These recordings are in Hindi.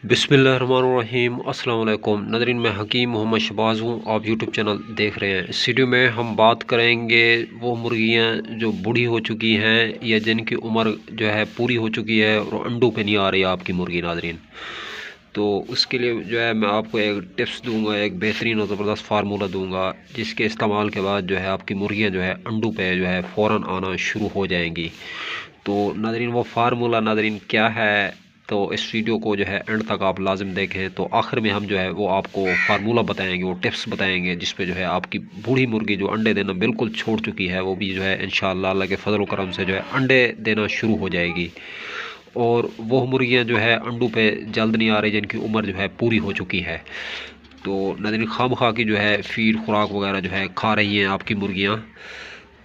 बिस्मिल्लाहिर्रहमानिर्रहीम। अस्सलाम वालेकुम नाज़रीन, मैं हकीम मोहम्मद शहबाज हूँ। आप यूट्यूब चैनल देख रहे हैं। इस वीडियो में हम बात करेंगे वो मुर्गियाँ जो बूढ़ी हो चुकी हैं या जिनकी उम्र जो है पूरी हो चुकी है और अंडों पे नहीं आ रही आपकी मुर्गी नाज़रीन। तो उसके लिए जो है मैं आपको एक टिप्स दूंगा, एक बेहतरीन और ज़बरदस्त फार्मूला दूंगा जिसके इस्तेमाल के बाद जो है आपकी मुर्गियाँ जो है अंडों पे जो है फ़ौरन आना शुरू हो जाएंगी। तो नाज़रीन वो फार्मूला नाज़रीन क्या है, तो इस वीडियो को जो है एंड तक आप लाजिम देखें। तो आखिर में हम जो है वो आपको फार्मूला बताएंगे, वो टिप्स बताएंगे जिस पे जो है आपकी बूढ़ी मुर्गी जो अंडे देना बिल्कुल छोड़ चुकी है वो भी जो है इंशाअल्लाह अल्लाह के फजल करम से जो है अंडे देना शुरू हो जाएगी। और वो मुर्गियां जो है अंडों पे जल्द नहीं आ रही जिनकी उम्र जो है पूरी हो चुकी है। तो नाज़रीन खामखा की जो है फीड खुराक वगैरह जो है खा रही हैं आपकी मुर्गियां।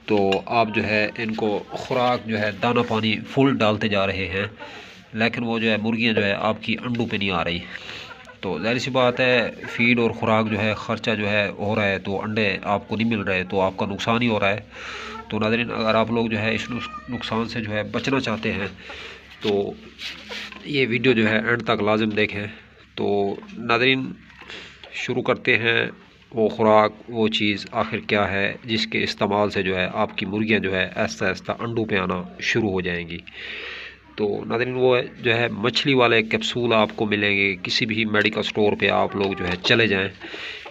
तो आप जो है इनको खुराक जो है दाना पानी फुल डालते जा रहे हैं, लेकिन वो जो है मुर्गियां जो है आपकी अंडों पे नहीं आ रही। तो ज़ाहिर सी बात है फीड और ख़ुराक जो है ख़र्चा जो है हो रहा है, तो अंडे आपको नहीं मिल रहे, तो आपका नुकसान ही हो रहा है। तो नाज़रीन अगर आप लोग जो है इस नुकसान से जो है बचना चाहते हैं तो ये वीडियो जो है एंड तक लाजिम देखें। तो नाज़रीन शुरू करते हैं। वो ख़ुराक वो चीज़ आखिर क्या है जिसके इस्तेमाल से जो है आपकी मुर्गियां जो है आहिस्ता आहिस्ता अंडों पे आना शुरू हो जाएंगी। तो नाज़रीन वो जो है मछली वाले कैप्सूल आपको मिलेंगे किसी भी मेडिकल स्टोर पे। आप लोग जो है चले जाएं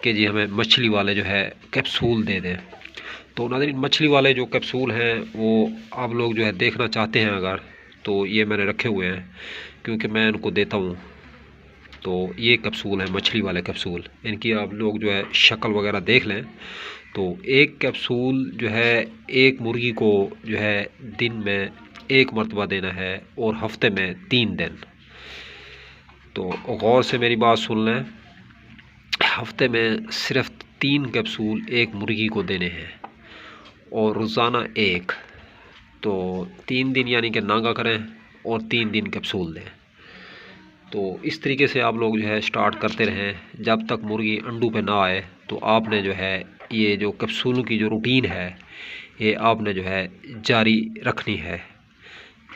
कि जी हमें मछली वाले जो है कैप्सूल दे दें। तो नाज़रीन मछली वाले जो कैप्सूल हैं वो आप लोग जो है देखना चाहते हैं अगर, तो ये मैंने रखे हुए हैं क्योंकि मैं इनको देता हूँ। तो ये कैप्सूल है मछली वाले कैप्सूल, इनकी आप लोग जो है शक्ल वगैरह देख लें। तो एक कैप्सूल जो है एक मुर्गी को जो है दिन में एक मरतबा देना है और हफ्ते में 3 दिन। तो गौर से मेरी बात सुन लें, हफ्ते में सिर्फ 3 कैप्सूल एक मुर्गी को देने हैं और रोज़ाना एक। तो 3 दिन यानी कि नागा करें और 3 दिन कैप्सूल दें। तो इस तरीके से आप लोग जो है स्टार्ट करते रहें जब तक मुर्गी अंडों पे ना आए। तो आपने जो है ये जो कैप्सूलों की जो रूटीन है ये आपने जो है जारी रखनी है।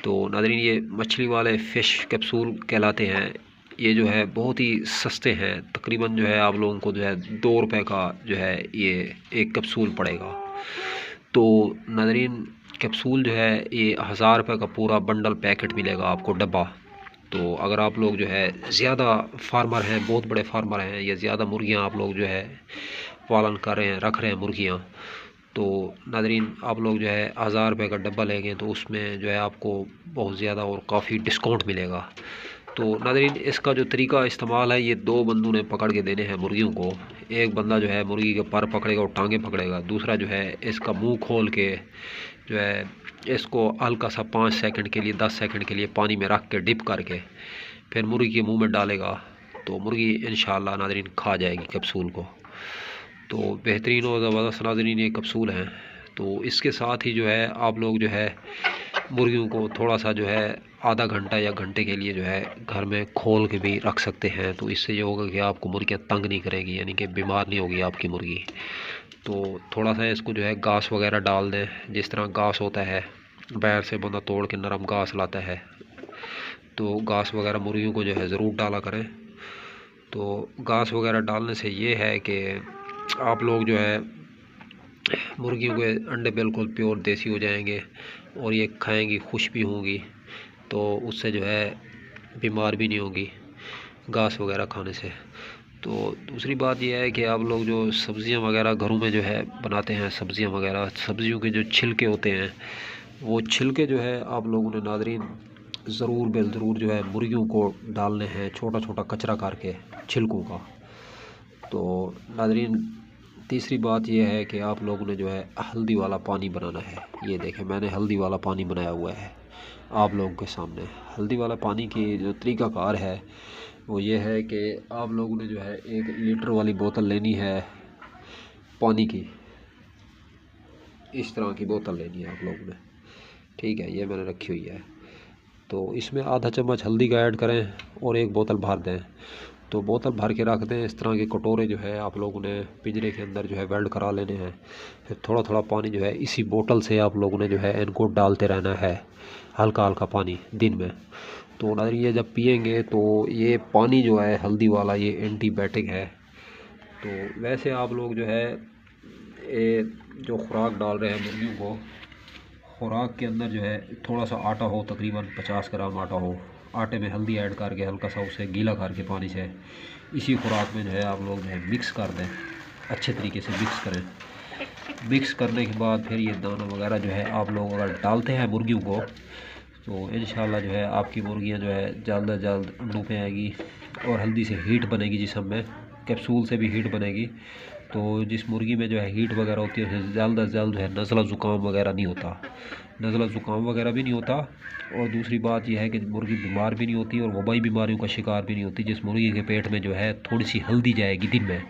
तो नाज़रीन ये मछली वाले फ़िश कैप्सूल कहलाते हैं। ये जो है बहुत ही सस्ते हैं, तकरीबन जो है आप लोगों को जो है 2 रुपए का जो है ये एक कैप्सूल पड़ेगा। तो नाज़रीन कैप्सूल जो है ये 1000 रुपये का पूरा बंडल पैकेट मिलेगा आपको डब्बा। तो अगर आप लोग जो है ज़्यादा फार्मर हैं, बहुत बड़े फार्मर हैं या ज़्यादा मुर्गियां आप लोग जो है पालन कर रहे हैं, रख रहे हैं मुर्गियां, तो नाज़रीन आप लोग जो है 1000 रुपये का डब्बा लेंगे तो उसमें जो है आपको बहुत ज़्यादा और काफ़ी डिस्काउंट मिलेगा। तो नाज़रीन इसका जो तरीका इस्तेमाल है ये 2 बंदों ने पकड़ के देने हैं मुर्गियों को। एक बंदा जो है मुर्गी के पर पकड़ेगा और टांगे पकड़ेगा, दूसरा जो है इसका मुंह खोल के जो है इसको हल्का सा 5 सेकंड के लिए 10 सेकंड के लिए पानी में रख के डिप करके फिर मुर्गी के मुंह में डालेगा। तो मुर्गी इंशाअल्लाह नाज़रीन खा जाएगी कैप्सूल को। तो बेहतरीन और ज़बरदस्त नाज़रीन ये कैप्सूल हैं। तो इसके साथ ही जो है आप लोग जो है मुर्गियों को थोड़ा सा जो है आधा घंटा या घंटे के लिए जो है घर में खोल के भी रख सकते हैं। तो इससे ये होगा कि आपको मुर्गियाँ तंग नहीं करेगी, यानी कि बीमार नहीं होगी आपकी मुर्गी। तो थोड़ा सा इसको जो है घास वगैरह डाल दें, जिस तरह घास होता है बैर से बंदा तोड़ के नरम घास लाता है, तो घास वगैरह मुर्गियों को जो है ज़रूर डाला करें। तो घास वगैरह डालने से ये है कि आप लोग जो है मुर्गियों के अंडे बिल्कुल प्योर देसी हो जाएंगे और ये खाएंगी खुश भी होंगी। तो उससे जो है बीमार भी नहीं होगी घास वगैरह खाने से। तो दूसरी बात यह है कि आप लोग जो सब्ज़ियां वगैरह घरों में जो है बनाते हैं, सब्ज़ियां वगैरह, सब्ज़ियों के जो छिलके होते हैं वो छिलके जो है आप लोगों ने नाज़रीन ज़रूर ज़रूर जो है मुर्गियों को डालने हैं, छोटा छोटा कचरा करके छिलकों का। तो नाज़रीन तीसरी बात यह है कि आप लोगों ने जो है हल्दी वाला पानी बनाना है। ये देखें मैंने हल्दी वाला पानी बनाया हुआ है आप लोगों के सामने। हल्दी वाला पानी की जो तरीक़ाकार है वो ये है कि आप लोगों ने जो है 1 लीटर वाली बोतल लेनी है पानी की, इस तरह की बोतल लेनी है आप लोगों ने, ठीक है, ये मैंने रखी हुई है। तो इसमें आधा चम्मच हल्दी का ऐड करें और 1 बोतल भर दें। तो बोतल भर के रख दें। इस तरह के कटोरे जो है आप लोगों ने पिंजरे के अंदर जो है वेल्ड करा लेने हैं। फिर थोड़ा थोड़ा पानी जो है इसी बोतल से आप लोगों ने जो है इनको डालते रहना है, हल्का हल्का पानी दिन में। तो नाज़रीन ये जब पिएंगे तो ये पानी जो है हल्दी वाला ये एंटीबायोटिक है। तो वैसे आप लोग जो है ये जो खुराक डाल रहे हैं मुर्गियों को, खुराक के अंदर जो है थोड़ा सा आटा हो, तकरीबन 50 ग्राम आटा हो, आटे में हल्दी ऐड करके हल्का सा उसे गीला करके पानी से इसी खुराक में जो है आप लोग जो है मिक्स कर दें, अच्छे तरीके से मिक्स करें। मिक्स करने के बाद फिर ये दाना वगैरह जो है आप लोग अगर डालते हैं मुर्गियों को तो इंशाल्लाह जो है आपकी मुर्गियां जो है जल्द से जल्द अंडों पे आएगी और हल्दी से हीट बनेगी जिस्म में, कैप्सूल से भी हीट बनेगी। तो जिस मुर्गी में जो है हीट वगैरह होती है उसे जल्द से जल्द जो है नज़ला ज़ुकाम वगैरह नहीं होता, नज़ला ज़ुकाम वगैरह भी नहीं होता। और दूसरी बात यह है कि मुर्गी बीमार भी नहीं होती और वबाई बीमारियों का शिकार भी नहीं होती। जिस मुर्गी के पेट में जो है थोड़ी सी हल्दी जाएगी दिन में,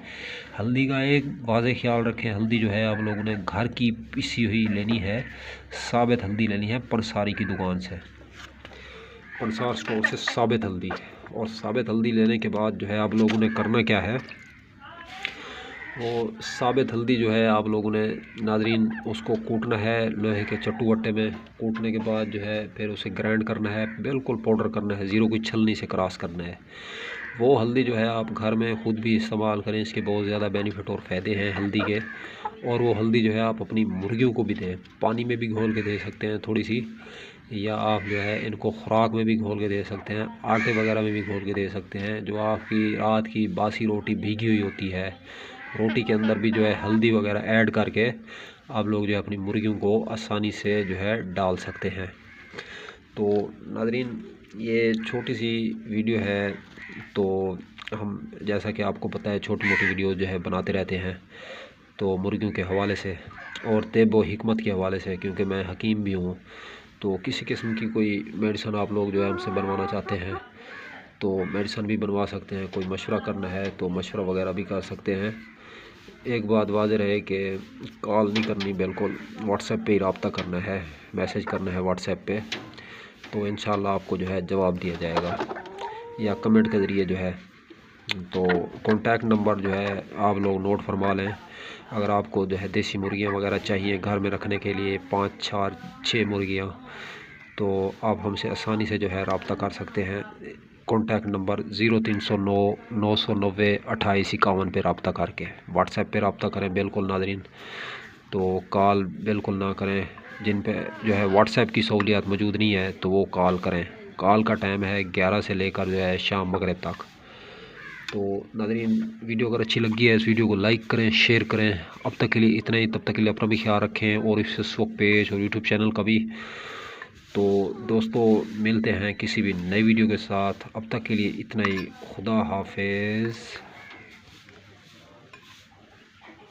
हल्दी का एक वाज़ेह ख्याल रखें, हल्दी जो है आप लोगों ने घर की पिसी हुई लेनी है, साबित हल्दी लेनी है पंसारी की दुकान से, पंसार स्टोर से साबित हल्दी। और साबित हल्दी लेने के बाद जो है आप लोगों ने करना क्या है, वो साबित हल्दी जो है आप लोगों ने नाज़रीन उसको कूटना है लोहे के चट्टू वट्टे में। कूटने के बाद जो है फिर उसे ग्राइंड करना है, बिल्कुल पाउडर करना है, ज़ीरो की छलनी से क्रॉस करना है। वो हल्दी जो है आप घर में ख़ुद भी इस्तेमाल करें, इसके बहुत ज़्यादा बेनिफिट और फ़ायदे हैं हल्दी के। और वो हल्दी जो है आप अपनी मुर्गियों को भी दें, पानी में भी घोल के दे सकते हैं थोड़ी सी, या आप जो है इनको खुराक में भी घोल के दे सकते हैं, आटे वगैरह में भी घोल के दे सकते हैं। जो आपकी रात की बासी रोटी भीगी हुई होती है, रोटी के अंदर भी जो है हल्दी वगैरह ऐड करके आप लोग जो है अपनी मुर्गियों को आसानी से जो है डाल सकते हैं। तो नाज़रीन ये छोटी सी वीडियो है, तो हम जैसा कि आपको पता है छोटी मोटी वीडियो जो है बनाते रहते हैं, तो मुर्गियों के हवाले से और तिब व हिकमत के हवाले से, क्योंकि मैं हकीम भी हूँ। तो किसी किस्म की कोई मेडिसिन आप लोग जो है हमसे बनवाना चाहते हैं तो मेडिसिन भी बनवा सकते हैं, कोई मशवरा करना है तो मशवरा वगैरह भी कर सकते हैं। एक बात वाज़ेह रहे कि कॉल नहीं करनी, बिल्कुल व्हाट्सएप पे ही रब्ता करना है, मैसेज करना है व्हाट्सएप पे, तो इंशाल्लाह आपको जो है जवाब दिया जाएगा, या कमेंट के ज़रिए जो है। तो कॉन्टैक्ट नंबर जो है आप लोग नोट फरमा लें। अगर आपको जो है देसी मुर्गियाँ वगैरह चाहिए घर में रखने के लिए 5, 4, 6 मुर्गियाँ, तो आप हमसे आसानी से जो है रब्ता कर सकते हैं। कॉन्टैक्ट नंबर 0309 990 2851 पे रब्ता करके व्हाट्सएप पे रब्ता करें बिल्कुल नाज़रीन। तो कॉल बिल्कुल ना करें, जिन पे जो है व्हाट्सएप की सहूलियत मौजूद नहीं है तो वो कॉल करें। कॉल का टाइम है 11 से लेकर जो है शाम मगरिब तक। तो नाज़रीन वीडियो अगर अच्छी लगी है इस वीडियो को लाइक करें, शेयर करें। अब तक के लिए इतना ही, तब तक के लिए अपना भी ख्याल रखें और इस फेसबुक पेज और यूट्यूब चैनल का भी। तो दोस्तों मिलते हैं किसी भी नई वीडियो के साथ, अब तक के लिए इतना ही। खुदा हाफिज़।